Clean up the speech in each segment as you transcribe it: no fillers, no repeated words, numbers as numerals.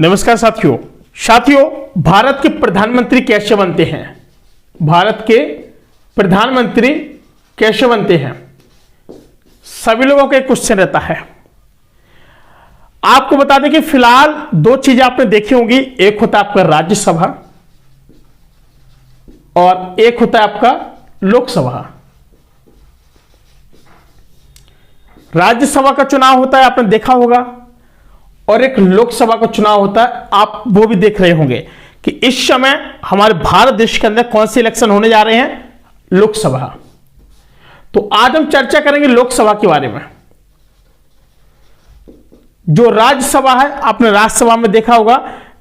नमस्कार साथियों, भारत के प्रधानमंत्री कैसे बनते हैं? भारत के प्रधानमंत्री कैसे बनते हैं? सभी लोगों का एक क्वेश्चन रहता है। आपको बता दें कि फिलहाल दो चीजें आपने देखी होंगी, एक होता है आपका राज्यसभा और एक होता है आपका लोकसभा। राज्यसभा का चुनाव होता है, आपने देखा होगा, और एक लोकसभा का चुनाव होता है, आप वो भी देख रहे होंगे कि इस समय हमारे भारत देश के अंदर कौन से इलेक्शन होने जा रहे हैं? लोकसभा। तो आज हम चर्चा करेंगे लोकसभा के बारे में। जो राज्यसभा है, आपने राज्यसभा में देखा होगा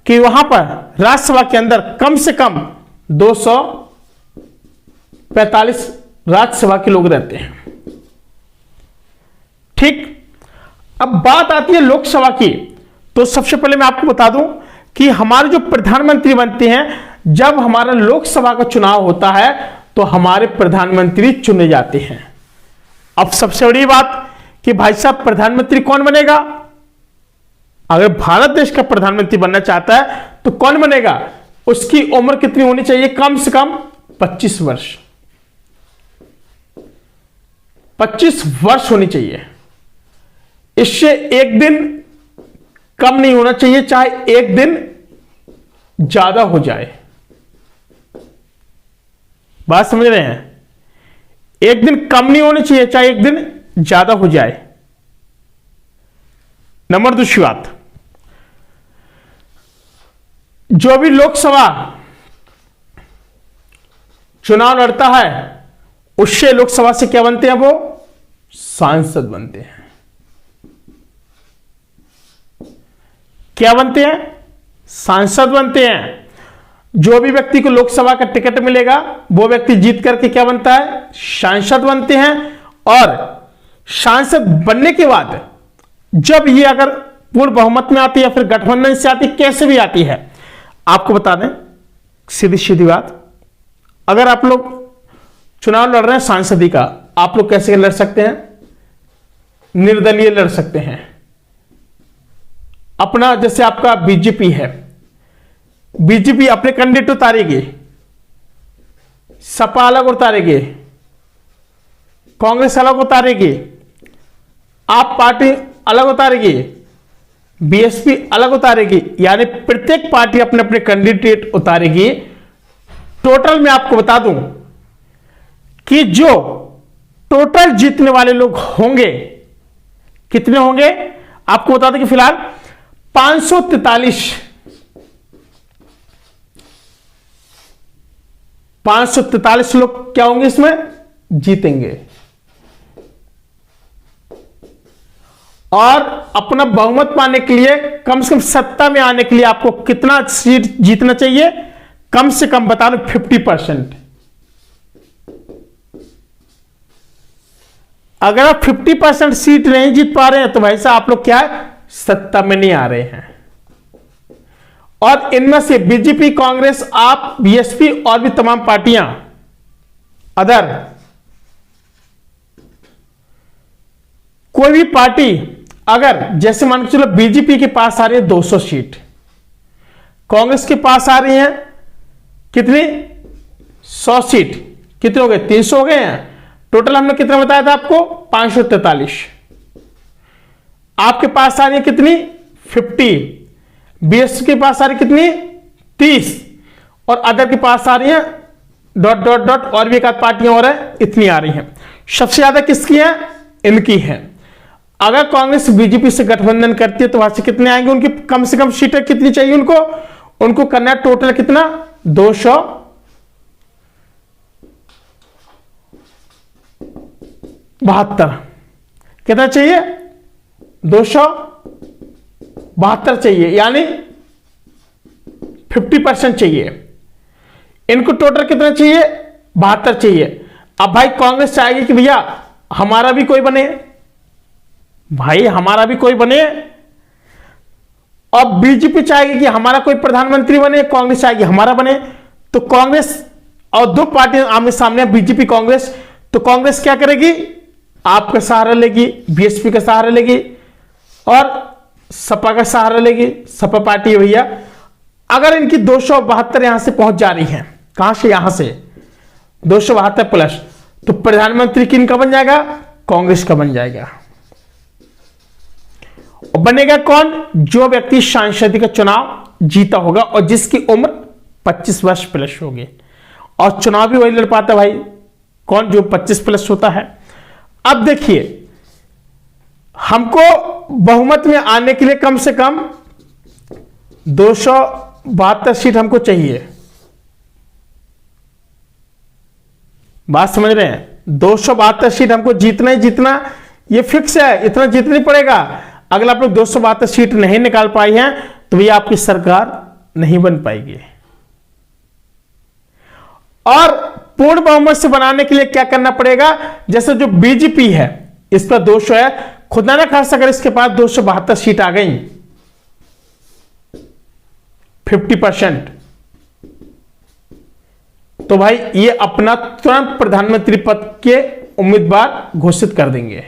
कि वहां पर राज्यसभा के अंदर कम से कम 245 राज्यसभा के लोग रहते हैं। ठीक, अब बात आती है लोकसभा की। तो सबसे पहले मैं आपको बता दूं कि हमारे जो प्रधानमंत्री बनते हैं, जब हमारा लोकसभा का चुनाव होता है तो हमारे प्रधानमंत्री चुने जाते हैं। अब सबसे बड़ी बात कि भाई साहब प्रधानमंत्री कौन बनेगा? अगर भारत देश का प्रधानमंत्री बनना चाहता है तो कौन बनेगा? उसकी उम्र कितनी होनी चाहिए? कम से कम 25 वर्ष। 25 वर्ष होनी चाहिए। इससे एक दिन कम नहीं होना चाहिए, चाहे एक दिन ज्यादा हो जाए। बात समझ रहे हैं? एक दिन कम नहीं होनी चाहिए, चाहे एक दिन ज्यादा हो जाए। नंबर दूसरी बात, जो भी लोकसभा चुनाव लड़ता है उससे लोकसभा से क्या बनते हैं? वो सांसद बनते हैं। क्या बनते हैं? सांसद बनते हैं। जो भी व्यक्ति को लोकसभा का टिकट मिलेगा वो व्यक्ति जीत करके क्या बनता है? सांसद बनते हैं। और सांसद बनने के बाद जब ये अगर पूर्ण बहुमत में आती है या फिर गठबंधन से आती, कैसे भी आती है, आपको बता दें सीधी सीधी बात, अगर आप लोग चुनाव लड़ रहे हैं सांसदी का, आप लोग कैसे लड़ सकते हैं? निर्दलीय लड़ सकते हैं। अपना जैसे आपका बीजेपी है, बीजेपी अपने कैंडिडेट उतारेगी, सपा अलग उतारेगी, कांग्रेस अलग उतारेगी, आप पार्टी अलग उतारेगी, बीएसपी अलग उतारेगी, यानी प्रत्येक पार्टी अपने अपने कैंडिडेट उतारेगी। टोटल में आपको बता दूं कि जो टोटल जीतने वाले लोग होंगे, कितने होंगे? आपको बता दें कि फिलहाल 543 लोग क्या होंगे? इसमें जीतेंगे। और अपना बहुमत पाने के लिए, कम से कम सत्ता में आने के लिए आपको कितना सीट जीतना चाहिए? कम से कम बता दो 50%। अगर आप 50% सीट नहीं जीत पा रहे हैं तो भाई साहब आप लोग क्या है? सत्ता में नहीं आ रहे हैं। और इनमें से बीजेपी, कांग्रेस, आप, बीएसपी और भी तमाम पार्टियां अदर, कोई भी पार्टी अगर जैसे मान के चलो बीजेपी के पास आ रही है 200 सीट, कांग्रेस के पास आ रही है कितनी? 100 सीट। कितने हो गए? 300 हो गए हैं। टोटल हमने कितना बताया था आपको? 543। आपके पास आ रही है कितनी? 50। बीएसपी के पास आ रही कितनी? 30। और अदर के पास आ रही है ... और भी एक आध पार्टियां और है, इतनी आ रही हैं। सबसे ज्यादा किसकी है? इनकी है। अगर कांग्रेस बीजेपी से गठबंधन करती है तो वहां से कितने आएंगे? उनकी कम से कम सीटें कितनी चाहिए उनको? उनको करना है टोटल कितना? 272। कितना चाहिए? 272 चाहिए, यानी 50% चाहिए। इनको टोटल कितना चाहिए? 72 चाहिए। अब भाई कांग्रेस चाहेगी कि भैया हमारा भी कोई बने, भाई हमारा भी कोई बने। अब बीजेपी चाहेगी कि हमारा कोई प्रधानमंत्री बने, कांग्रेस चाहेगी हमारा बने। तो कांग्रेस और दो पार्टियां आमने सामने, बीजेपी कांग्रेस, तो कांग्रेस क्या करेगी? आपका सहारा लेगी, बीएसपी का सहारा लेगी, और सपा का सहारा लेगी, सपा पार्टी है भैया। अगर इनकी 272 यहां से पहुंच जा रही है, कहां से, यहां से 272 प्लस, तो प्रधानमंत्री किनका बन जाएगा, कांग्रेस का बन जाएगा। और बनेगा कौन, जो व्यक्ति सांसद का चुनाव जीता होगा और जिसकी उम्र 25 वर्ष प्लस होगी। और चुनाव भी वही लड़ पाता भाई, कौन, जो 25 प्लस होता है। अब देखिए, हमको बहुमत में आने के लिए कम से कम 272 सीट हमको चाहिए। बात समझ रहे हैं, 272 सीट हमको जीतना ही जीतना, ये फिक्स है, इतना जीतना ही पड़ेगा। अगर आप लोग 272 सीट नहीं निकाल पाई हैं तो ये आपकी सरकार नहीं बन पाएगी। और पूर्ण बहुमत से बनाने के लिए क्या करना पड़ेगा, जैसे जो बीजेपी है इस पर दोष है, खुदा ना खास अगर इसके पास 272 सीट आ गई 50%, तो भाई ये अपना तुरंत प्रधानमंत्री पद के उम्मीदवार घोषित कर देंगे।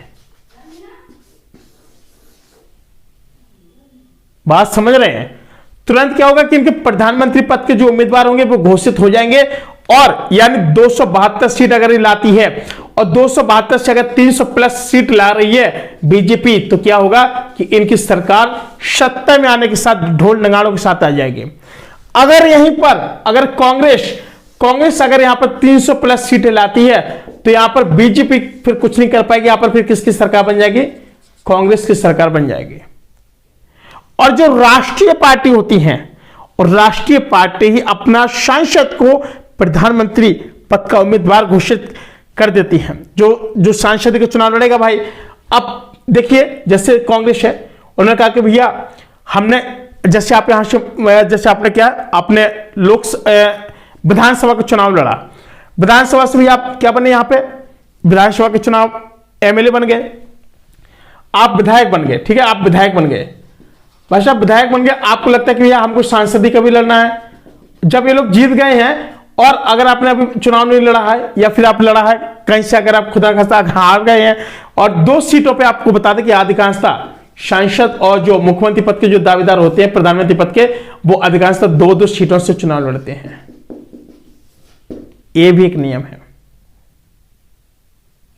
बात समझ रहे हैं, तुरंत क्या होगा कि इनके प्रधानमंत्री पद के जो उम्मीदवार होंगे वो घोषित हो जाएंगे। और यानी 272 सीट अगर ये लाती है और 272 से अगर 300 प्लस सीट ला रही है बीजेपी, तो क्या होगा कि इनकी सरकार सत्ता में आने के साथ ढोल नगाड़ों के साथ आ जाएगी। अगर यहीं पर अगर कांग्रेस अगर यहां पर 300 प्लस सीटें लाती है तो यहां पर बीजेपी फिर कुछ नहीं कर पाएगी। यहां पर फिर किसकी सरकार बन जाएगी, कांग्रेस की सरकार बन जाएगी। और जो राष्ट्रीय पार्टी होती हैं, और राष्ट्रीय पार्टी ही अपना सांसद को प्रधानमंत्री पद का उम्मीदवार घोषित कर देती है, जो सांसद के चुनाव लड़ेगा भाई। अब देखिए, जैसे कांग्रेस है, उन्होंने कहा कि भैया हमने, जैसे आप यहां से, जैसे आपने क्या, आपने विधानसभा का चुनाव लड़ा, विधानसभा से भी आप क्या बने, यहां पे विधानसभा के चुनाव एमएलए बन गए, आप विधायक बन गए, ठीक है, आप विधायक बन गए भाई साहब, विधायक बन गए। आपको लगता है कि भैया हमको सांसदी का भी लड़ना है। जब ये लोग जीत गए हैं और अगर आपने अभी चुनाव नहीं लड़ा है या फिर आप लड़ा है कहीं से, अगर आप खुदा खास्ता हार गए हैं और 2 सीटों पे आपको बता दें कि अधिकांशता सांसद और जो मुख्यमंत्री पद के जो दावेदार होते हैं प्रधानमंत्री पद के, वो अधिकांशता 2-2 सीटों से चुनाव लड़ते हैं। ये भी एक नियम है।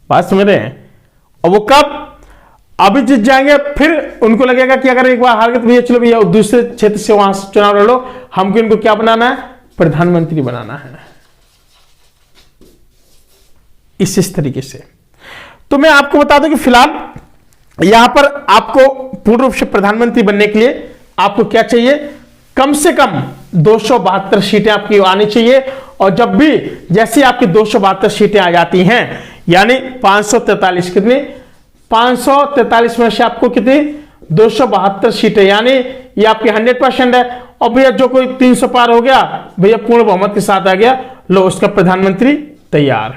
बात समझ रहे हैं। और वो कब, अभी जीत जाएंगे फिर उनको लगेगा कि अगर एक बार हार गए तो भैया चलो भैया दूसरे क्षेत्र से वहां से चुनाव लड़ो, हमको इनको क्या बनाना है, प्रधानमंत्री बनाना है। इस तरीके से। तो मैं आपको बता दूं कि फिलहाल यहां पर आपको पूर्ण रूप से प्रधानमंत्री बनने के लिए आपको क्या चाहिए, कम से कम 272 सीटें आपकी आनी चाहिए। और जब भी जैसे आपकी 272 सीटें आ जाती हैं, यानी 543, कितनी, 543 में से आपको कितनी, 272 सीटें, यानी ये आपकी 100% है। और भैया जो कोई 300 पार हो गया, भैया पूर्ण बहुमत के साथ आ गया, लो उसका प्रधानमंत्री तैयार।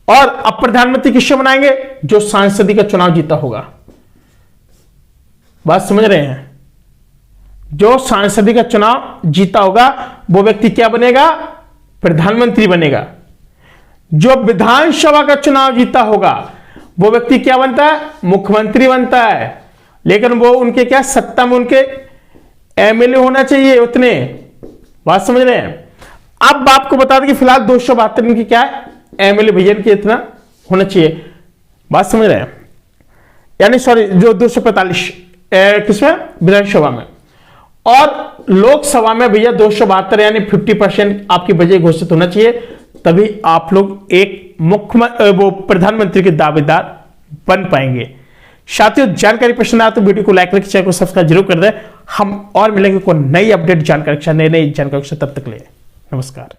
और अब प्रधानमंत्री किससे बनाएंगे, जो सांसदी का चुनाव जीता होगा। बात समझ रहे हैं, जो सांसदी का चुनाव जीता होगा वो व्यक्ति क्या बनेगा, प्रधानमंत्री बनेगा। जो विधानसभा का चुनाव जीता होगा वो व्यक्ति क्या बनता है, मुख्यमंत्री बनता है। लेकिन वो उनके क्या, सत्ता में उनके एमएलए होना चाहिए उतने। बात समझ रहे हैं। अब आपको बता दें कि फिलहाल 272 की क्या है, एमएलए भैया के इतना होना चाहिए। बात समझ रहे हैं, यानी सॉरी, जो 245 किसमें, विधानसभा में। और लोकसभा में भैया 272 यानी 50% आपकी बजट घोषित होना चाहिए, तभी आप लोग एक वो प्रधानमंत्री के दावेदार बन पाएंगे। साथियों, जानकारी पसंद आए तो वीडियो को लाइक करके चैनल को सब्सक्राइब जरूर कर दें। हम और मिलेंगे कोई नई अपडेट जानकारी, नई जानकारी से, तब तक ले नमस्कार।